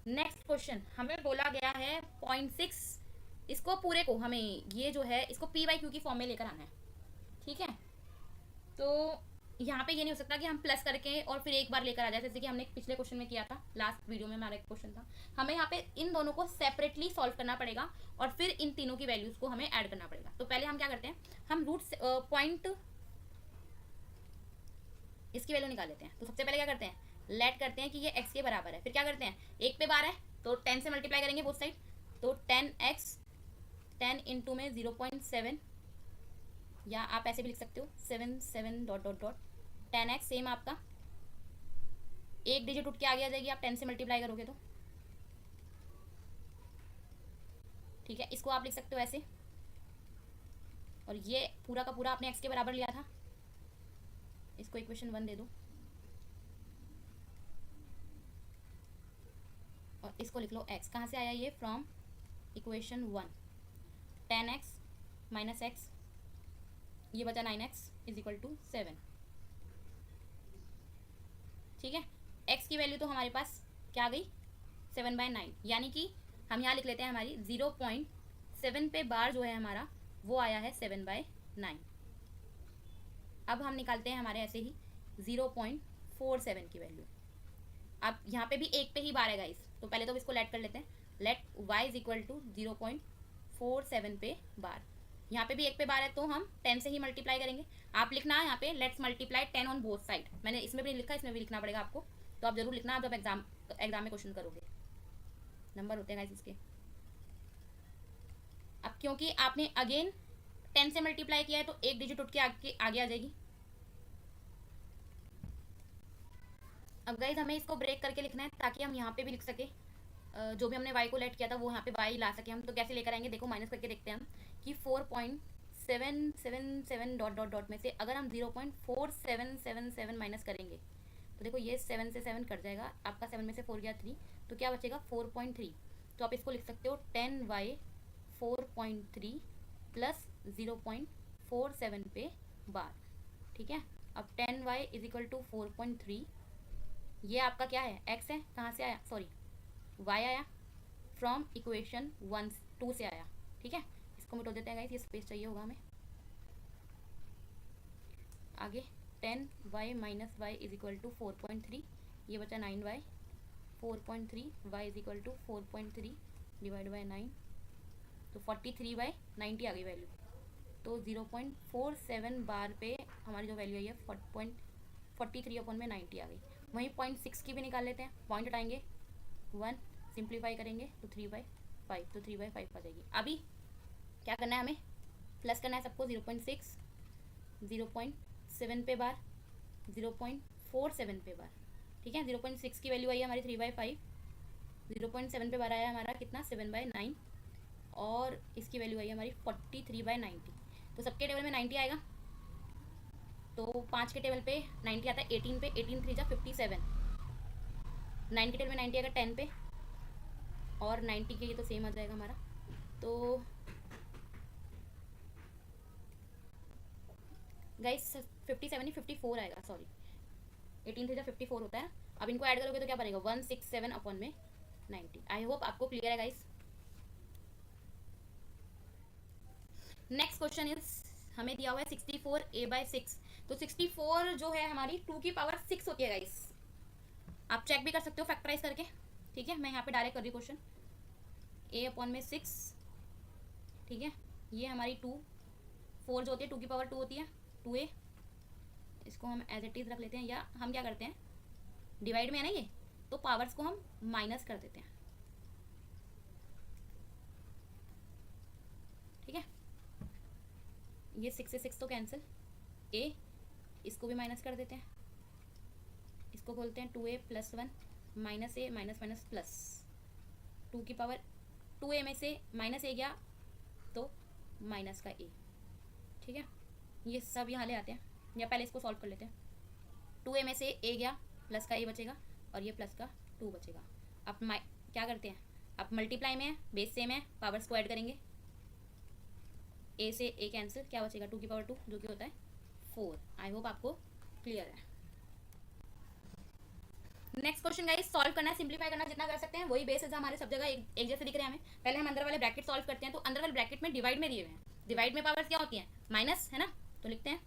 Next question हमें बोला गया है 0.6, इसको पूरे को हमें ये जो है इसको पी वाई क्यू की फॉर्म में लेकर आना है। ठीक है, तो यहाँ पे ये नहीं हो सकता कि हम प्लस करके और फिर एक बार लेकर आ जाए, जैसे कि हमने पिछले क्वेश्चन में किया था, लास्ट वीडियो में हमारा एक क्वेश्चन था। हमें यहाँ पे इन दोनों को सेपरेटली सॉल्व करना पड़ेगा और फिर इन तीनों की वैल्यूज को हमें ऐड करना पड़ेगा। तो पहले हम क्या करते हैं, हम रूट पॉइंट इसकी वैल्यू निकाल लेते हैं। तो सबसे पहले क्या करते हैं, लेट करते हैं कि ये एक्स के बराबर है, फिर क्या करते हैं, एक पे बार है तो 10 से मल्टीप्लाई करेंगे बोथ साइड, तो 10x, 10 इंटू में 0.7, या आप ऐसे भी लिख सकते हो 7 dot dot dot 10x same आपका एक डिजिट उठ के आगे आ जाएगी, आप 10 से मल्टीप्लाई करोगे तो। ठीक है, इसको आप लिख सकते हो ऐसे, और ये पूरा का पूरा आपने x के बराबर लिया था, इसको इक्वेशन 1 दे दो और इसको लिख लो x। कहाँ से आया ये, from equation 1। 10x minus x, ये बचा 9x इज इक्वल टू 7। ठीक है, x की वैल्यू तो हमारे पास क्या आ गई, 7/9, यानी कि हम यहाँ लिख लेते हैं हमारी 0.7 पे बार जो है हमारा वो आया है 7/9। अब हम निकालते हैं हमारे ऐसे ही 0.47 की वैल्यू। अब यहाँ पे भी एक पे ही बार है गाइस, तो पहले तो इसको लेट कर लेते हैं, let y is equal to 0.47 पे बार। यहाँ पे भी एक पे बार है तो हम 10 से ही मल्टीप्लाई करेंगे। आप लिखना है यहाँ पे let's multiply 10 on both side, मैंने इसमें भी नहीं लिखा, इसमें भी लिखना पड़ेगा आपको, तो आप जरूर लिखना, आप जब एग्जाम में क्वेश्चन करोगे, नंबर होते हैं गाइस इसके। अब क्योंकि आपने अगेन 10 से मल्टीप्लाई किया है तो एक डिजिट उठ के आगे आ जाएगी। अब गाइज हमें इसको ब्रेक करके लिखना है ताकि हम यहाँ पे भी लिख सके, जो भी हमने y को लेट किया था वो यहाँ पे y ला सके हम। तो कैसे लेकर आएंगे, देखो माइनस करके देखते हैं हम कि 4.777 डॉट डॉट डॉट में से अगर हम 0.4777 माइनस करेंगे तो देखो ये 7 से 7 कट जाएगा, आपका 7 में से 4 गया 3, तो क्या बचेगा 4.3। तो आप इसको लिख सकते हो 10y 4.3 प्लस 0.47 पे बार। ठीक है, अब 10y इज इक्वल टू 4.3, ये आपका क्या है, x है, कहाँ से आया, सॉरी y आया, फ्रॉम इक्वेशन 2 से आया। ठीक है, इसको मिटो देते हैं गाइस, ये स्पेस चाहिए होगा हमें। आगे 10y minus y is equal to 4.3, ये बचा 9y, 4.3 y is equal to 4.3 divide by 9, तो 43/90 आ गई वैल्यू। तो 0.47 बार पे हमारी जो वैल्यू आई है 43/90 आ गई। वहीं 0.6 की भी निकाल लेते हैं, पॉइंट हटाएंगे 1, सिंप्लीफाई करेंगे तो 3/5, तो 3/5 आ जाएगी। अभी क्या करना है, हमें प्लस करना है सबको, 0.6 0.7 पे बार 0.47 पे बार। ठीक है, 0.6 की वैल्यू आई है हमारी 3/5, 0.7 पे बार आया हमारा कितना 7/9, और इसकी वैल्यू आई है हमारी 43/90। तो सबके टेबल में 90 आएगा, तो 5 के टेबल पे 90 आता है, 18 पे 18 3 जा 57, 9 के टेबल में 90 आएगा 10 पे, और 90 के लिए तो सेम आ जाएगा हमारा। तो गाइस 57 नहीं 54 आएगा, सॉरी 18 3 जा 54 होता है। अब इनको ऐड करोगे तो क्या बनेगा 167 अपॉन में 90। आई होप आपको क्लियर है गाइस। नेक्स्ट क्वेश्चन इज हमें दिया हुआ है 64a/6। तो 64 जो है हमारी 2 की पावर 6 होती है गाइस, आप चेक भी कर सकते हो फैक्टराइज करके। ठीक है, मैं यहाँ पे डायरेक्ट कर रही हूँ क्वेश्चन, a अपॉन में 6। ठीक है, ये हमारी 2, 4 जो होती है 2 की पावर 2 होती है 2a, इसको हम एज इट इज रख लेते हैं, या हम क्या करते हैं डिवाइड में है ना ये, तो पावर्स को हम माइनस कर देते हैं। ठीक है, ये 6 से 6 तो कैंसिल, a इसको भी माइनस कर देते हैं, इसको बोलते हैं 2a + 1 minus a minus minus plus 2 की पावर 2a में से माइनस a गया तो माइनस का a। ठीक है, ये सब यहाँ ले आते हैं, या पहले इसको सॉल्व कर लेते हैं। 2a में से a गया, प्लस का a बचेगा, और ये प्लस का 2 बचेगा। अब क्या करते हैं, अब मल्टीप्लाई में है, बेस सेम है, पावर्स को ऐड करेंगे, a से a कैंसिल, क्या बचेगा 2 की पावर 2 जो कि होता है 4। आई होप आपको क्लियर है। नेक्स्ट क्वेश्चन गाइस, सॉल्व करना है, सिंपलीफाई करना जितना कर सकते हैं, वही बेसिस हमारे सब जगह एक जैसे दिख रहे हैं हमें। पहले हम अंदर वाले ब्रैकेट सॉल्व करते हैं, तो अंदर वाले ब्रैकेट में डिवाइड में दिए हुए हैं, डिवाइड में पावर्स क्या होती हैं, माइनस, है ना, तो लिखते हैं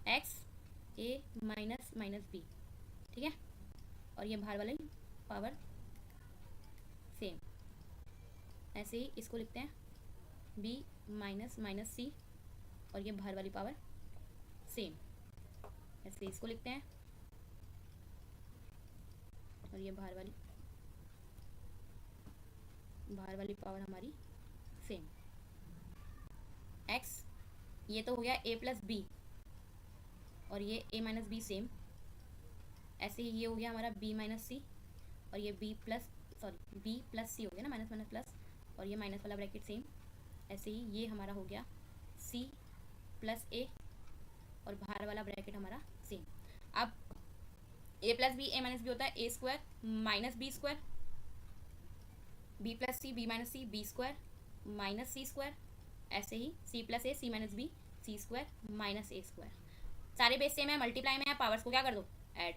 एक्स ए माइनस माइनस बी, ठीक है, और ये बाहर वाली पावर सेम, ऐसे ही इसको लिखते हैं बी माइनस माइनस सी, और ये बाहर वाली पावर सेम, ऐसे इसको लिखते हैं, और ये बाहर वाली पावर हमारी सेम। एक्स ये तो हो गया ए प्लस बी, और ये ए माइनस बी सेम, ऐसे ही ये हो गया हमारा बी माइनस सी, और ये बी प्लस सी हो गया ना, माइनस माइनस प्लस, और ये माइनस वाला ब्रैकेट सेम, ऐसे ही ये हमारा हो गया सी प्लस ए, और बाहर वाला ब्रैकेट हमारा सेम। अब A plus B A minus B होता है A square minus B square, B plus C B minus C B square minus C square, ऐसे ही C plus A C minus B C square minus A square. सारे base same है, multiply में है, powers को क्या कर दो, ऐड।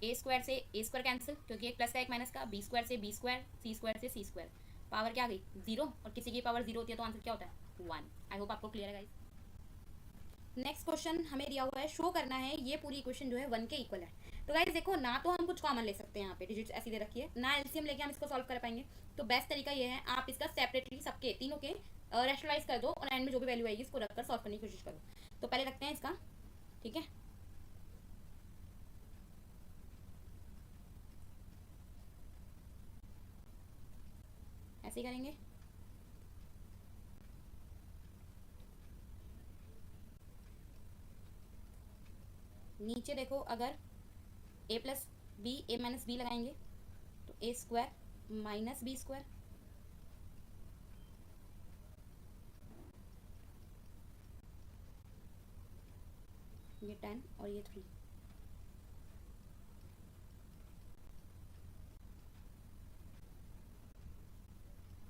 ए स्क्वायर से ए स्क्वायर कैंसिल, क्योंकि एक प्लस का एक माइनस का, बी स्क्वायर से बी स्क्वायर, सी स्क्वायर से सी स्क्वायर, पावर क्या आ गई, जीरो, और किसी की पावर जीरो होती है तो आंसर क्या होता है, 1। आई होप आपको क्लियर है गाइस। नेक्स्ट क्वेश्चन हमें दिया हुआ है, शो करना है ये पूरी इक्वेशन जो है 1 के इक्वल है। तो गाइस देखो, ना तो हम कुछ कॉमन ले सकते हैं, यहाँ पे डिजिट्स ऐसी दे रखी है, ना एलसीएम लेके हम इसको सॉल्व कर पाएंगे। तो बेस्ट तरीका ये है, आप इसका सेपरेटली सबके तीनों के रैशनलाइज कर दो, और एंड में जो भी वैल्यू आएगी इसको रखकर सॉल्व करने की कोशिश करो। तो पहले रखते हैं इसका, ठीक है, ऐसे ही करेंगे। नीचे देखो, अगर ए plus B A minus B लगाएंगे तो ए स्क्वायर माइनस बी स्क्वायर, ये 10 और ये 3,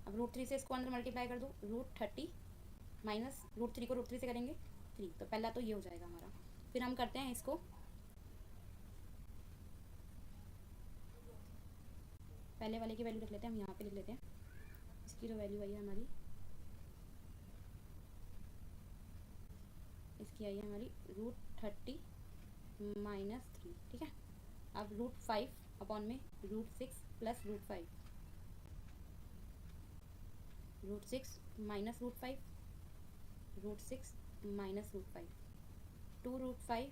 अब √3 से इसको अंदर मल्टीप्लाई कर दो, √30 माइनस √3 को √3 से करेंगे 3, तो पहला तो ये हो जाएगा हमारा। फिर हम करते हैं इसको, पहले वाले की वैल्यू लिख लेते हैं, हम यहाँ पे लिख लेते हैं, इसकी जो वैल्यू आई है हमारी, इसकी आई है हमारी √30 माइनस 3, ठीक है। अब √5 अपॉन में √6 plus √5, √6 minus √5, √6 minus √5, 2√5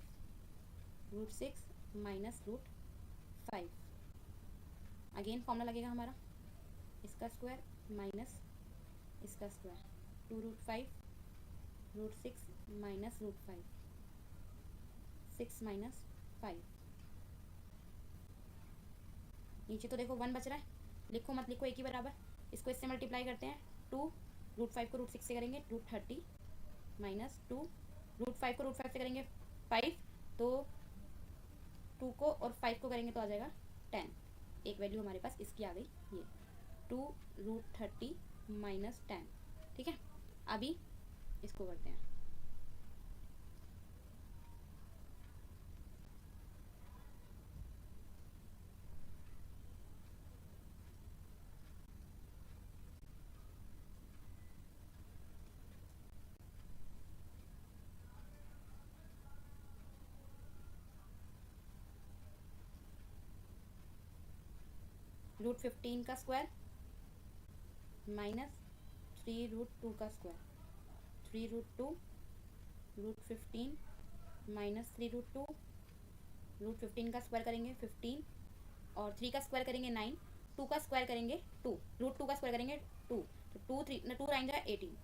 √6 minus √5, again formula लगेगा हमारा, इसका स्क्वायर माइनस इसका स्क्वायर, 2√5 √6 माइनस √5, 6 माइनस 5, नीचे तो देखो 1 बच रहा है, लिखो मत लिखो, एक ही बराबर, इसको इससे मल्टीप्लाई करते हैं, 2 √5 को √6 से करेंगे 230 माइनस 2 √5 को √5 से करेंगे 5, तो 2 को और 5 को करेंगे तो आ जाएगा 10, एक वैल्यू हमारे पास इसकी आ गई, ये 2 √30 माइनस 10, ठीक है। अभी इसको करते हैं, √15 का स्क्वायर माइनस 3√2 का स्क्वायर, 3√2 √15 माइनस 3√2, √15 का स्क्वायर करेंगे 15, और 3 का स्क्वायर करेंगे 9, 2 का स्क्वायर करेंगे 2, √2 का स्क्वायर करेंगे 2, तो 2 आएंगे 18,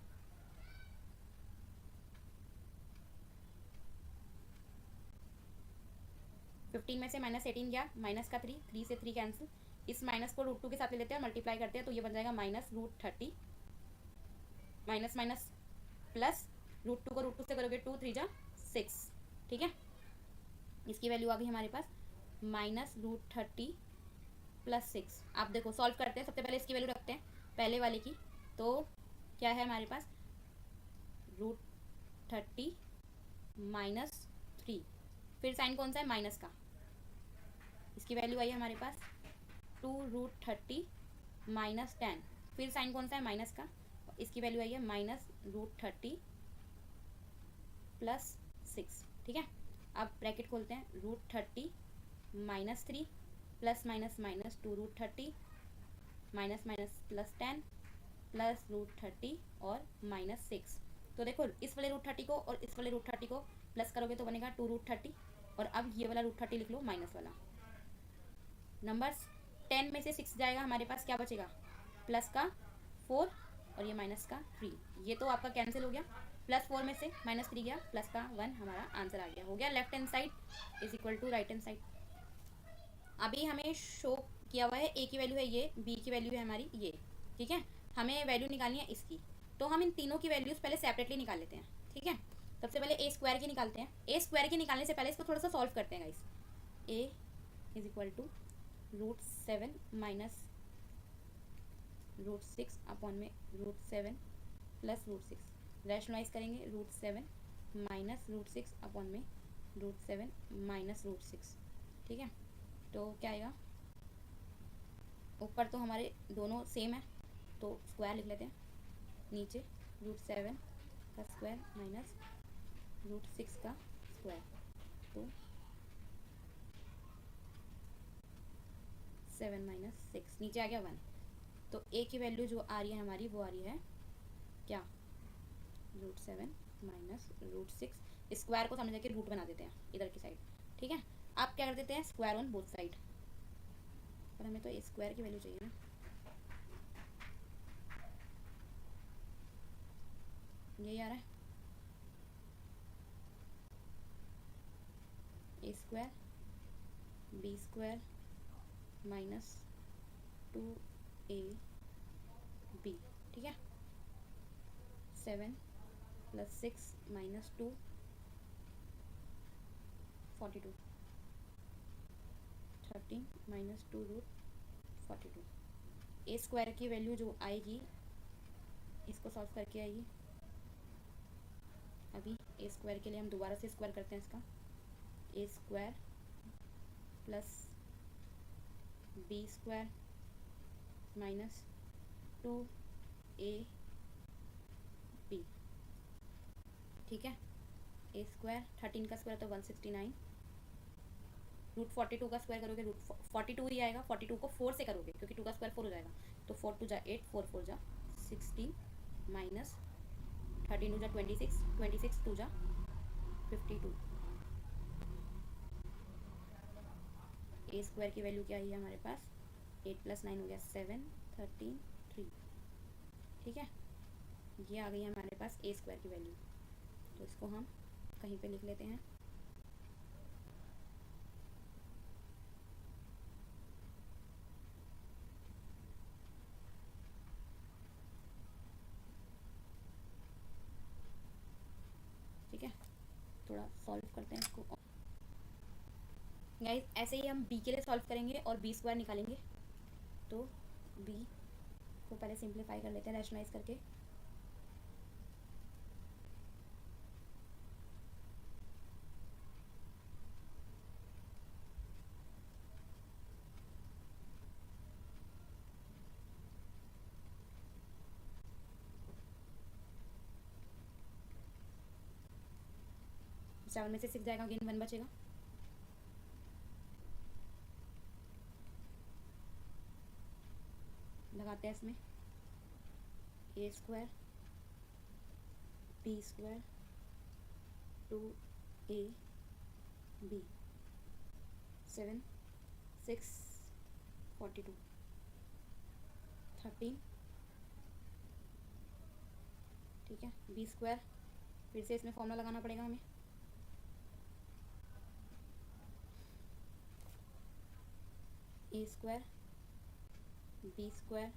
फिफ्टीन में से माइनस 18 गया, माइनस का 3 से 3 कैंसिल, इस माइनस को √2 के साथ ले लेते हैं और मल्टीप्लाई करते हैं, तो ये बन जाएगा माइनस √30 माइनस माइनस प्लस, √2 को √2 से करोगे 2 3 जा 6, ठीक है। इसकी वैल्यू आ गई हमारे पास माइनस √30 प्लस 6। आप देखो सॉल्व करते हैं, सबसे पहले इसकी वैल्यू रखते हैं पहले वाले की, तो क्या है हमारे पास 30 माइनस 3, फिर साइन कौन सा है, माइनस का, इसकी वैल्यू आई है हमारे पास 2√30 माइनस 10, फिर साइन कौन सा है, माइनस का, इसकी वैल्यू आई है -√30 प्लस 6। ठीक है, अब ब्रैकेट खोलते हैं, √30 minus 3 plus minus minus 2√30 minus minus plus 10 plus √30 और माइनस 6। तो देखो इस वाले √30 को और इस वाले √30 को प्लस करोगे तो बनेगा 2√30, और अब ये वाला √30 लिख लो माइनस वाला। नंबर्स 10 में से 6 जाएगा, हमारे पास क्या बचेगा, प्लस का 4 और ये माइनस का 3, ये तो आपका कैंसिल हो गया। +4 में से -3 गया, प्लस का 1, हमारा आंसर आ गया, हो गया left hand side is equal to right hand side. अभी हमें शो किया हुआ है ए की वैल्यू है ये, बी की वैल्यू है हमारी ये। ठीक है, हमें वैल्यू निकालनी है इसकी, तो हम इन तीनों की वैल्यूज़ पहले सेपरेटली निकाल लेते हैं। ठीक है, सबसे पहले ए स्क्वायर की निकालते हैं। ए स्क्वायर की निकालने से पहले इसको थोड़ा सा सॉल्व करते हैं guys. A is equal to √7 minus √6 upon में √7 प्लस √6, रैशनलाइज करेंगे, √7 माइनस √6 अपॉन में √7 माइनस √6। ठीक है, तो क्या आएगा, ऊपर तो हमारे दोनों सेम है तो स्क्वायर लिख लेते हैं, नीचे √7 का स्क्वायर माइनस √6 का स्क्वायर, तो 7 माइनस 6, नीचे आ गया 1। तो ए की वैल्यू जो आ रही है हमारी वो आ रही है क्या, √7 माइनस √6, स्क्वायर को समझ के रूट बना देते हैं इधर की साइड। ठीक है, आप क्या कर देते हैं, स्क्वायर ऑन बोथ साइड, पर हमें तो ए स्क्वायर की वैल्यू चाहिए ना, यही आ रहा है A square B square minus 2ab। ठीक है, 7 plus 6 minus 2 42, 13 minus 2√42। A square की वैल्यू जो आएगी इसको सॉल्व करके आएगी। अभी ए स्क्वायर के लिए हम दोबारा से स्क्वायर करते हैं इसका, A square plus B square minus 2ab। ठीक है, ए स्क्वायर 13 का स्क्वायर तो 169, √42 का स्क्वायर करोगे √42 ही आएगा, 42 को 4 से करोगे क्योंकि 2 का स्क्वायर 4 हो जाएगा, तो 4 2 जा 8, 4 4 जा 16 माइनस 13 2 जा 26, 26 2 जा 52। ए स्क्वायर की वैल्यू क्या आई है हमारे पास, 8 + 9 हो गया 7, 13 3। ठीक है, ये आ गई है हमारे पास ए स्क्वायर की वैल्यू, तो इसको हम कहीं पे लिख लेते हैं। ठीक है, थोड़ा सॉल्व करते हैं इसको गाइस, ऐसे ही हम बी के लिए सॉल्व करेंगे और बी स्क्वायर निकालेंगे। तो बी को पहले सिंप्लीफाई कर लेते हैं रैशनलाइज करके, सेवन में से 6 जाएगा, अगेन 1 बचेगा, लगाते हैं इसमें ए स्क्वायर बी स्क्वायर 2ab 7 6 42 13। ठीक है, बी स्क्वायर फिर से इसमें फॉर्मूला लगाना पड़ेगा हमें, ए स्क्वायर बी स्क्वायर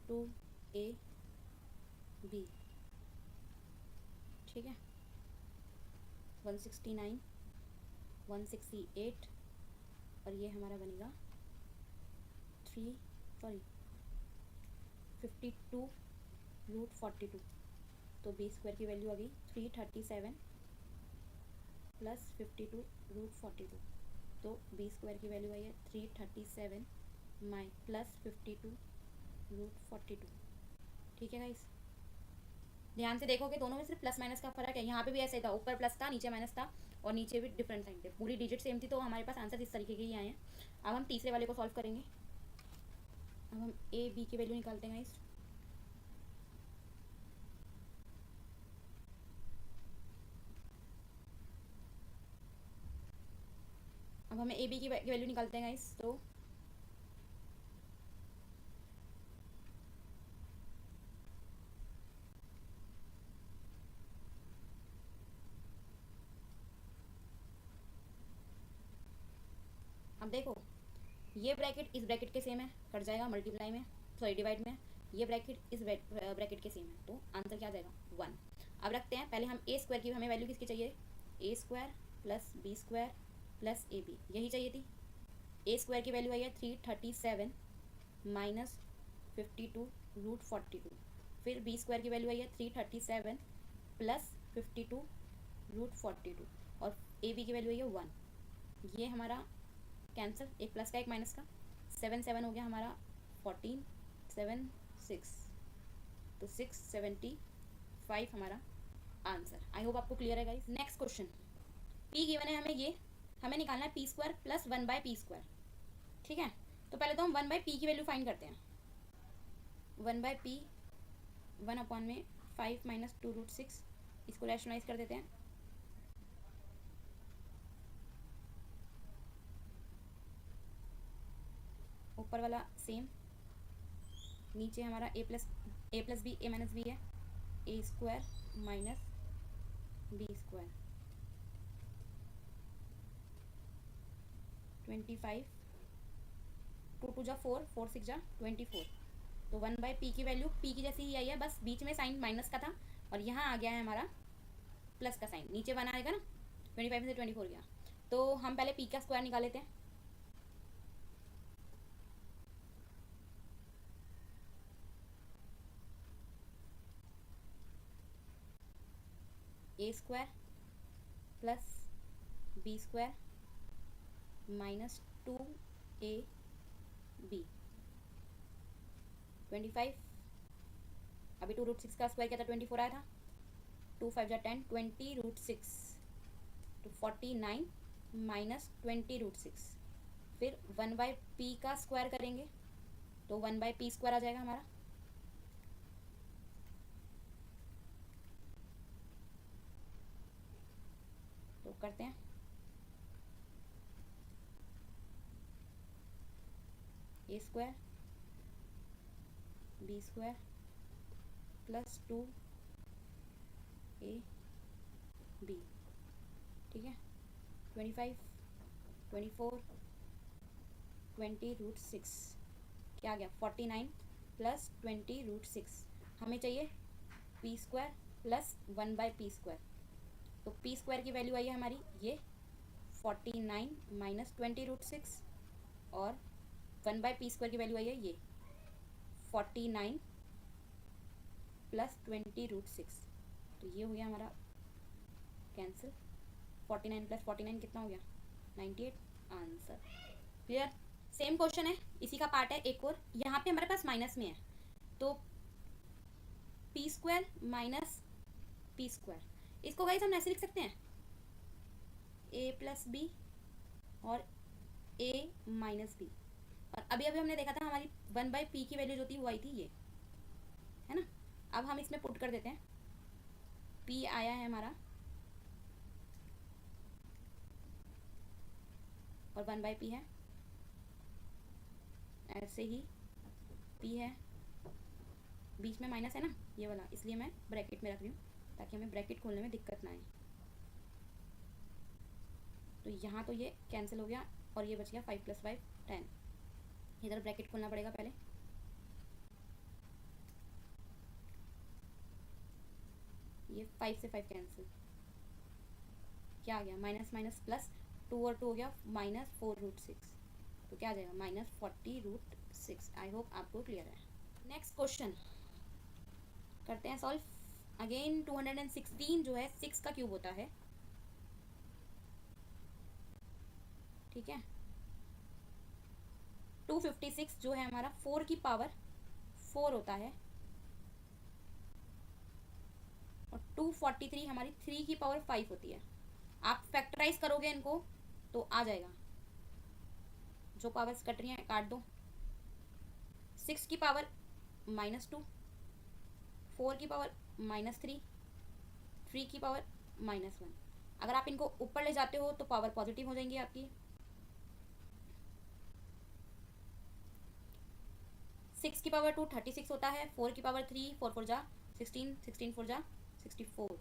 2ab। ठीक है, 169 168 और ये हमारा बनेगा 52 रूट 42, तो बी स्क्वायर की वैल्यू आ गई 337 प्लस 52 रूट 42, तो बी स्क्वायर की वैल्यू आई है 337 प्लस 52 रूट 42। ठीक है गाइस, ध्यान से देखोगे दोनों में सिर्फ प्लस माइनस का फर्क है। यहाँ पे भी ऐसे था, ऊपर प्लस था नीचे माइनस था और नीचे भी डिफरेंट साइन थे, पूरी डिजिट सेम थी, तो हमारे पास आंसर इस तरीके के ही आए हैं। अब हम तीसरे वाले को सॉल्व करेंगे। अब हम ए बी की वैल्यू निकालते हैं गाइस। अब हमें ए बी की वैल्यू निकालते हैं गाइस, तो अब देखो ये ब्रैकेट इस ब्रैकेट के सेम है, कट जाएगा मल्टीप्लाई में, सॉरी डिवाइड में। ये ब्रैकेट इस ब्रैकेट के सेम है, तो आंसर क्या आ जाएगा 1। अब रखते हैं, पहले हम ए स्क्वायर की हमें वैल्यू किसकी चाहिए, A square plus B square plus A B, यही चाहिए थी। ए स्क्वायर की वैल्यू आई है 337 माइनस 52 रूट 42, फिर बी स्क्वायर की वैल्यू आई है 337 प्लस 52 रूट 42 और ए बी की वैल्यू आई है 1। ये हमारा कैंसिल, एक प्लस का एक माइनस का, 7 7 हो गया हमारा 14 7 6, तो 675 हमारा आंसर। आई होप आपको क्लियर है guys. Next question, P given है हमें, ये हमें निकालना है P square plus 1 by P square. ठीक है, तो पहले तो हम 1 बाय पी की वैल्यू फाइंड करते हैं। 1 बाय पी 1 अपॉन में 5 माइनस 2 रूट 6, इसको रैशनलाइज कर देते हैं। ऊपर वाला सेम, नीचे हमारा ए plus B A minus B है, A square minus B square 25, 2 2 जा 4, 4 6 जा 24, तो 1 बाय पी की वैल्यू पी की जैसी ही आई है, बस बीच में साइन माइनस का था और यहाँ आ गया है हमारा प्लस का साइन, नीचे 1 आएगा ना, 25 से 24 गया। तो हम पहले पी का स्क्वायर निकाल लेते हैं। A square plus B square minus 2 A B 25, अभी 2 रूट 6 का स्क्वायर क्या था 24 आया था, 2 5 जा 10, 20 रूट 6 तो 49 माइनस 20 रूट 6, फिर 1 बाय पी का स्क्वायर करेंगे तो 1 बाय पी स्क्वायर आ जाएगा हमारा। तो करते हैं A square B square plus 2 A B, ठीक है, 25 24 20 रूट 6 क्या आ गया 49 प्लस 20 रूट 6। हमें चाहिए P square plus 1 by P square, तो पी स्क्वायर की वैल्यू आई है हमारी ये 49 माइनस 20 रूट 6 और 1 बाय पी स्क्वायर की वैल्यू आई है ये 49 प्लस 20 रूट 6, तो ये हो गया हमारा कैंसिल। 49 प्लस 49 कितना हो गया 98, आंसर। क्लियर, सेम क्वेश्चन है, इसी का पार्ट है एक और, यहाँ पे हमारे पास माइनस में है, तो P square minus P square, इसको गाइस हम ऐसे लिख सकते हैं ए प्लस बी और ए माइनस बी, और अभी अभी हमने देखा था हमारी 1 बाई पी की वैल्यू जो थी वो आई थी ये, है ना। अब हम इसमें पुट कर देते हैं, पी आया है हमारा और 1 बाई पी है, ऐसे ही पी है, बीच में माइनस है ना ये वाला, इसलिए मैं ब्रैकेट में रख रही हूँ ताकि हमें ब्रैकेट खोलने में दिक्कत ना आए। तो यहाँ तो ये कैंसिल हो गया और ये बच गया 5 + 5 10, इधर ब्रैकेट खोलना पड़ेगा पहले, ये 5 से 5 कैंसिल, क्या आ गया माइनस माइनस प्लस, 2 और 2 हो गया -4 रूट 6, तो क्या आ जाएगा -40 रूट 6। आई होप आपको क्लियर है। नेक्स्ट क्वेश्चन, करते हैं सॉल्व अगेन। 216 जो है 6 का क्यूब होता है, ठीक है। 256 जो है हमारा 4 की पावर 4 होता है, और 243 हमारी 3 की पावर 5 होती है। आप फैक्टराइज करोगे इनको तो आ जाएगा, जो पावर्स कट रही हैं काट दो। 6 की पावर -2, 4 की पावर -3, 3 की पावर -1। अगर आप इनको ऊपर ले जाते हो तो पावर पॉजिटिव हो जाएंगी आपकी। 6 की पावर 2 36 होता है, 4 की पावर 3 4 4 जा 16, 16 4 जा 64,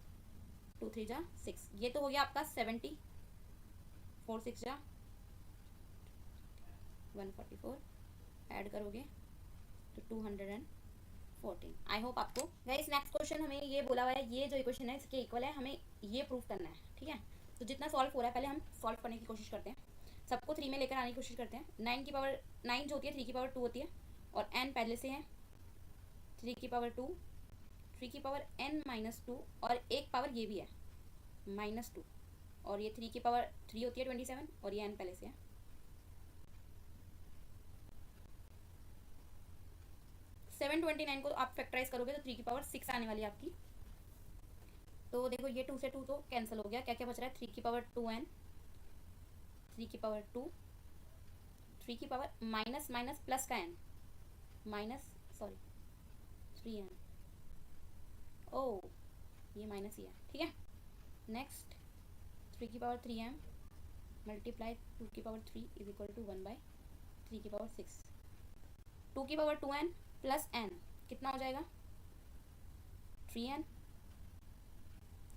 2 3 जा 6। ये तो हो गया आपका 70, 4 6 जा 144, ऐड करोगे तो 214। आई होप आपको गाइस। नेक्स्ट क्वेश्चन हमें ये बोला हुआ है, ये जो इक्वेशन है इसके इक्वल है, हमें ये प्रूव करना है, ठीक है। तो जितना सॉल्व हो रहा है पहले हम सॉल्व करने की कोशिश करते हैं, सबको 3 में लेकर आने की कोशिश करते हैं। 9 की पावर 9 जो होती है 3 की पावर 2 होती है, और n पहले से है 3 की पावर 2, 3 की पावर n -2, और एक पावर ये भी है -2, और ये 3 की पावर 3 होती है 27, और ये n पहले से है। 729 को आप फैक्टराइज करोगे तो 3 की पावर 6 आने वाली है आपकी। तो देखो ये 2 से 2 तो कैंसिल हो गया, क्या क्या बच रहा है 3 की पावर 2n, 3 की पावर 2, 3 की पावर माइनस माइनस प्लस का n, माइनस सॉरी 3n, ओ ये माइनस ही है, ठीक है। नेक्स्ट 3 की पावर 3m मल्टीप्लाई 2 की पावर 3 इज इक्वल टू 1/3 की पावर 6। 2 की पावर 2n प्लस n कितना हो जाएगा 3n,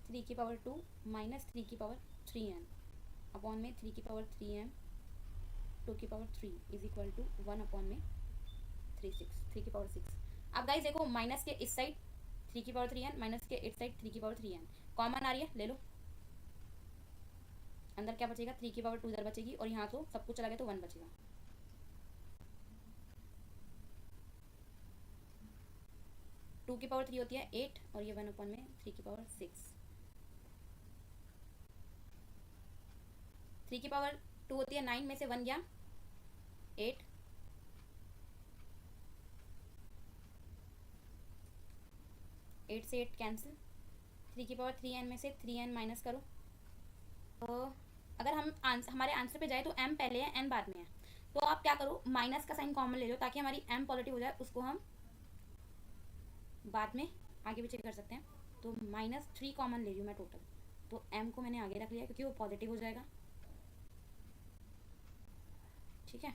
3 की पावर 2 माइनस 3 की पावर 3n अपॉन में 3 की पावर 3m 2 की power 3 is equal to 1 upon में 3 की पावर 6। अब गाइस देखो माइनस के इस साइड 3 की पावर 3n, माइनस के इस साइड 3 की पावर 3n कॉमन आ रही है, ले लो। अंदर क्या बचेगा 3 की पावर 2 इधर बचेगी, और यहाँ तो सब कुछ चला गया तो 1 बचेगा। टू की पावर 3 होती है 8, और ये 1 अपॉन में 3 की पावर 6। 3 की पावर 2 होती है 9 में से 1 गया 8, 8 से 8 कैंसिल, 3 की पावर 3n में से 3n माइनस करो। तो अगर हम हमारे आंसर पे जाए तो m पहले है n बाद में है, तो आप क्या करो माइनस का साइन कॉमन ले लो ताकि हमारी m पॉजिटिव हो जाए, उसको हम बाद में आगे पीछे कर सकते हैं। तो -3 कॉमन ले रही हूँ मैं टोटल, तो m को मैंने आगे रख लिया क्योंकि वो पॉजिटिव हो जाएगा, ठीक है।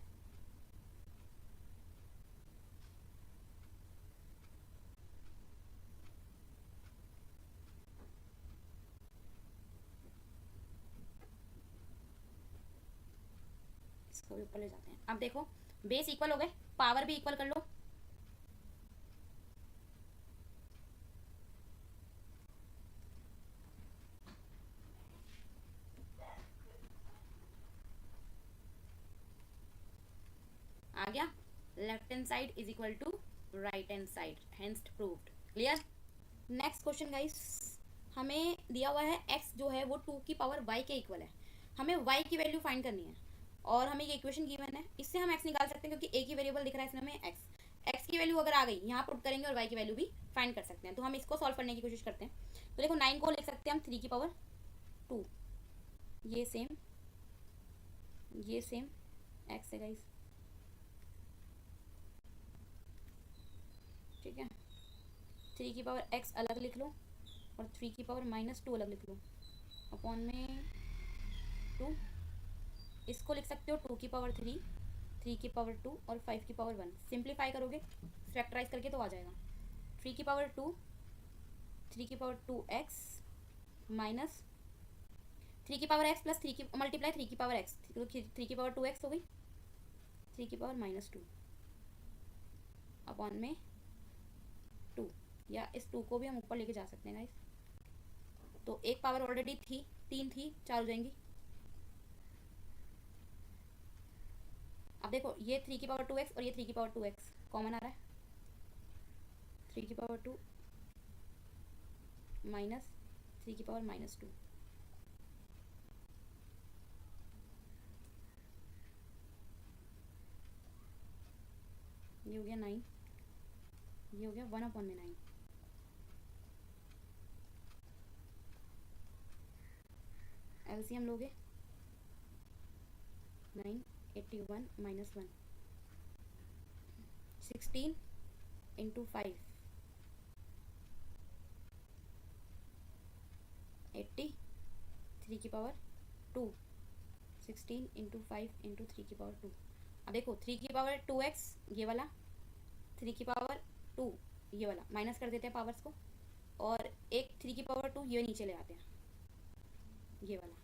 इसको भी ऊपर ले जाते हैं। अब देखो बेस इक्वल हो गए, पावर भी इक्वल कर लो। आ गया, left hand side is equal to right hand side, hence proved. Clear. Next question guys, हमें दिया हुआ है x जो है वो 2 की पावर y के इक्वल है, हमें y की वैल्यू फाइंड करनी है, और हमें ये इक्वेशन गिवन है, इससे हम x निकाल सकते हैं क्योंकि एक ही वेरिएबल दिख रहा है इसमें हमें x की वैल्यू अगर आ गई यहाँ पुट करेंगे और y की वैल्यू भी फाइंड कर सकते हैं। तो हम इसको सॉल्व करने की कोशिश करते हैं। तो देखो 9 को लिख सकते हैं हम 3 की पावर 2, ये सेम x है गाइस, ठीक है। 3 की पावर x अलग लिख लो और 3 की पावर -2 अलग लिख लो अपॉन में 2। इसको लिख सकते हो 2 की पावर 3, 3 की पावर 2 और 5 की पावर 1। सिंप्लीफाई करोगे फैक्टराइज करके तो आ जाएगा 3 की पावर 2, 3 की पावर 2x माइनस 3 की पावर x प्लस 3 की मल्टीप्लाई 3 की पावर x, तो 3 की पावर 2x हो गई, 3 की पावर -2 अपॉन में 2, या इस 2 को भी हम ऊपर लेके जा सकते हैं गाइस। तो एक पावर ऑलरेडी थी, 3 थी, 4 हो जाएंगी। अब देखो ये 3 की पावर 2x और ये 3 की पावर 2x कॉमन आ रहा है, 3 की पावर 2 माइनस 3 की पावर -2, ये हो गया 9, ये हो गया 1/9। एलसीएम लोगे 9, 81 -1, 16 इंटू 5, 80, 3 की पावर 2, 16 इंटू 5 इंटू 3 की पावर 2। अब देखो 3 की पावर 2x ये वाला, 3 की पावर 2 ये वाला, माइनस कर देते हैं पावर्स को, और एक 3 की पावर 2 ये नीचे ले आते हैं, ये वाला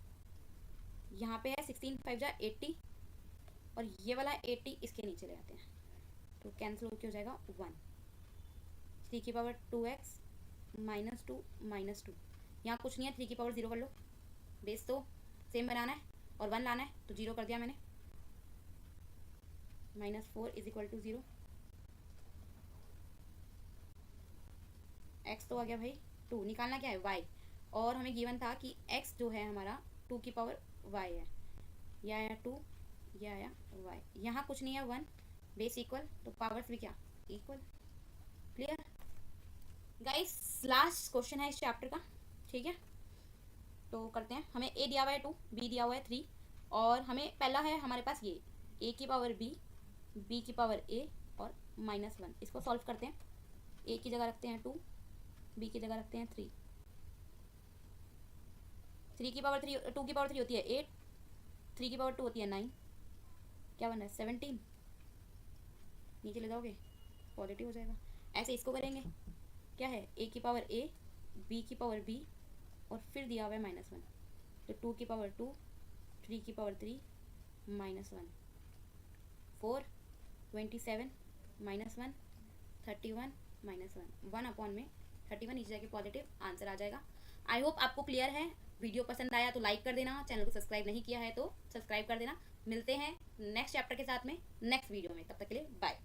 यहाँ पे है 16 5 जा 80, और ये वाला 80 इसके नीचे ले आते हैं, तो कैंसिल होकर हो जाएगा 1। 3 की पावर 2x -2 -2, यहाँ कुछ नहीं है, 3 की पावर 0 कर लो, बेस तो सेम बनाना है और 1 लाना है, तो 0 कर दिया मैंने, -4 = 0। x तो आ गया भाई 2, निकालना क्या है y, और हमें गिवन था कि x जो है हमारा 2 की पावर y है, यह आया 2, यह आया y, यहाँ कुछ नहीं है 1, बेस इक्वल, तो पावर्स भी क्या equal. Clear guys, last question है इस चैप्टर का, ठीक है, तो करते हैं। हमें a दिया हुआ है 2, b दिया हुआ है 3, और हमें पहला है हमारे पास ये a की पावर b, b की पावर a और -1, इसको सॉल्व करते हैं। a की जगह रखते हैं 2, b की जगह रखते हैं 3, 3 की पावर 3, 2 की पावर 3 होती है 8, 3 की पावर 2 होती है 9, क्या बन रहा है 17, नीचे ले जाओगे पॉजिटिव हो जाएगा। ऐसे इसको करेंगे, क्या है a की पावर a, b की पावर b, और फिर दिया हुआ है -1, तो 2 की पावर 2, 3 की पावर 3, -1, 4, 27, -1, 31, -1, 1/31, नीचे जाके पॉजिटिव आंसर आ जाएगा। आई होप आपको क्लियर है। वीडियो पसंद आया तो लाइक कर देना, चैनल को सब्सक्राइब नहीं किया है तो सब्सक्राइब कर देना। मिलते हैं नेक्स्ट चैप्टर के साथ में नेक्स्ट वीडियो में, तब तक के लिए बाय।